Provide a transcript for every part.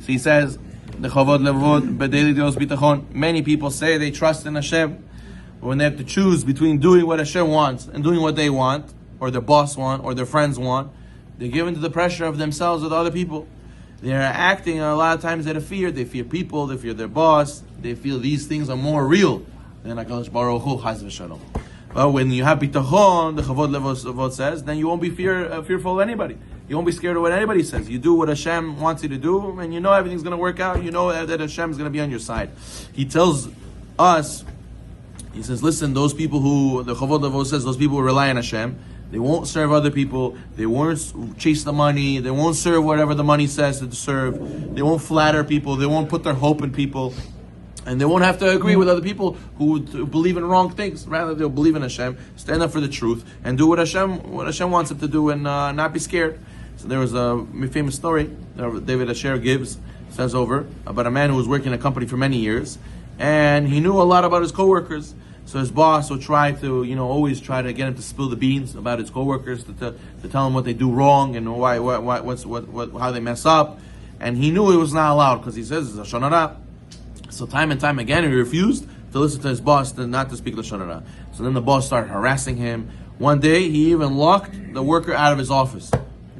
So he says, the chavod levod b'daily dios bitachon. Many people say they trust in Hashem, but when they have to choose between doing what Hashem wants and doing what they want, or their boss want, or their friends want, they're given to the pressure of themselves or the other people. They're acting a lot of times out of fear. They fear people, they fear their boss, they feel these things are more real than HaKadosh Baruch Hu, Chas v'Shalom. But when you have bitachon, the chavod levod says, then you won't be fearful of anybody. You won't be scared of what anybody says. You do what Hashem wants you to do, and you know everything's going to work out. You know that Hashem is going to be on your side. He tells us, he says, listen, those people who, the chavod levod says, those people who rely on Hashem, they won't serve other people, they won't chase the money, they won't serve whatever the money says to serve, they won't flatter people, they won't put their hope in people, and they won't have to agree with other people who believe in wrong things. Rather, they'll believe in Hashem, stand up for the truth, and do what Hashem wants them to do, and not be scared. So there was a famous story that David Asher says over, about a man who was working in a company for many years, and he knew a lot about his coworkers. So his boss would try to, always try to get him to spill the beans about his coworkers, to tell him what they do wrong and how they mess up. And he knew it was not allowed because he says it's a Lashon Hara. So time and time again, he refused to listen to his boss, not to speak Lashon Hara. So then the boss started harassing him. One day, he even locked the worker out of his office.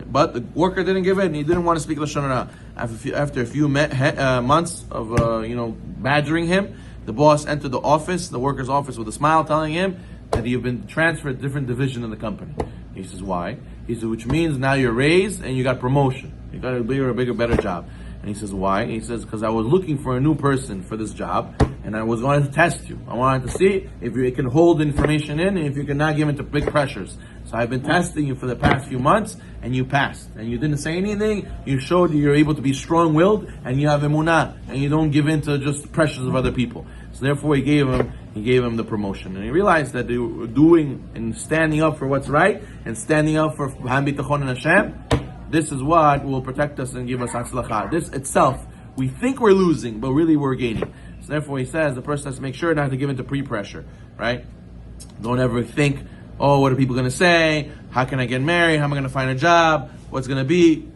But the worker didn't give in. He didn't want to speak Lashon Hara. After a few months of badgering him, the boss entered the office, the worker's office, with a smile, telling him that you've been transferred to a different division in the company. He says, why? He says, which means now you're raised and you got promotion. You got a bigger, better job. And he says, why? He says, because I was looking for a new person for this job, and I was going to test you. I wanted to see if you can hold information in and if you cannot give into big pressures. So I've been testing you for the past few months, and you passed. And you didn't say anything. You showed you're able to be strong-willed, and you have emunah, and you don't give in to just pressures of other people. So therefore, he gave him the promotion, and he realized that doing and standing up for what's right and standing up for Bitachon and Hashem, this is what will protect us and give us Hatzlacha. This itself, we think we're losing, but really we're gaining. So therefore, he says the person has to make sure not to give into pre-pressure, right? Don't ever think, oh, what are people going to say? How can I get married? How am I going to find a job? What's going to be?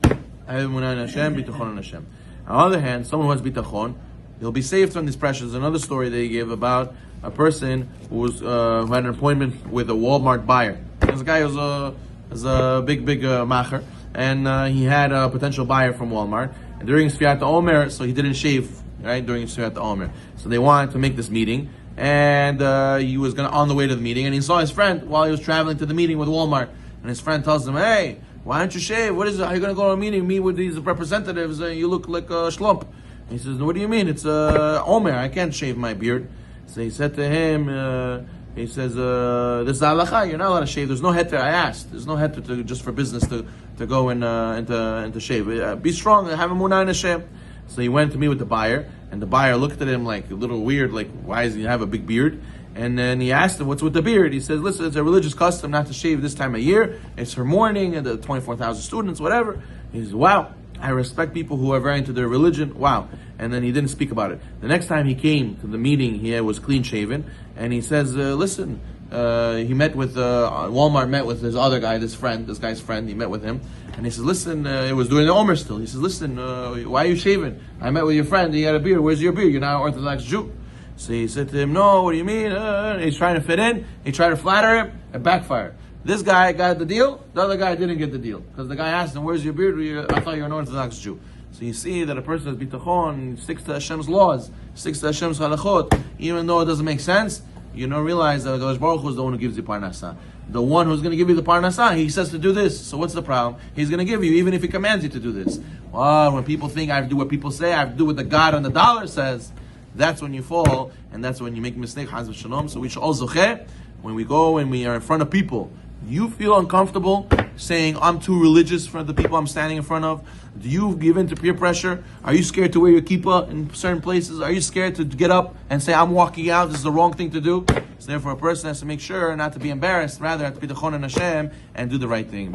On the other hand, someone who has bitachon, he'll be saved from these pressures. Another story they gave about a person who had an appointment with a Walmart buyer. This guy was a big macher, and he had a potential buyer from Walmart. And during Sfiyat Omer, so he didn't shave, right, during Sfiyat Omer. So they wanted to make this meeting, and he was on the way to the meeting, and he saw his friend while he was traveling to the meeting with Walmart. And his friend tells him, hey, why don't you shave? What is it? How are you going to go to a meeting, meet with these representatives, and you look like a schlump? He says, what do you mean? It's Omer. I can't shave my beard. So he said to him, he says, this is halacha. You're not allowed to shave. There's no heter. I asked. There's no heter just for business to go and to shave. Be strong. Have a emunah in Hashem. So he went to meet with the buyer, and the buyer looked at him like a little weird, like, why does he have a big beard? And then he asked him, what's with the beard? He says, listen, it's a religious custom not to shave this time of year. It's for mourning and the 24,000 students, whatever. He says, wow, I respect people who are very into their religion. Wow. And then he didn't speak about it. The next time he came to the meeting, he was clean shaven, and he says, listen, he met with, Walmart met with his other guy, this guy's friend, he met with him, and he says, listen, it was during the Omer still. He says, listen, why are you shaving? I met with your friend, he had a beard. Where's your beard? You're not an Orthodox Jew. So he said to him, no, what do you mean? He's trying to fit in. He tried to flatter him. It backfired. This guy got the deal. The other guy didn't get the deal. Because the guy asked him, where's your beard? I thought you were an Orthodox Jew. So you see that a person has bitachon, sticks to Hashem's laws, sticks to Hashem's halachot, even though it doesn't make sense. You don't realize that HaKadosh Baruch Hu is the one who gives you parnasah. The one who's going to give you the parnasah, he says to do this. So what's the problem? He's going to give you, even if he commands you to do this. Well, when people think I have to do what people say, I have to do what the God on the dollar says, that's when you fall, and that's when you make a mistake. Chas v'shalom. So we should all zocheh, when we go and we are in front of people, you feel uncomfortable saying, I'm too religious for the people I'm standing in front of? Do you give in to peer pressure? Are you scared to wear your kippah in certain places? Are you scared to get up and say, I'm walking out, this is the wrong thing to do? So therefore a person has to make sure not to be embarrassed, rather have to be bitachon in Hashem and do the right thing.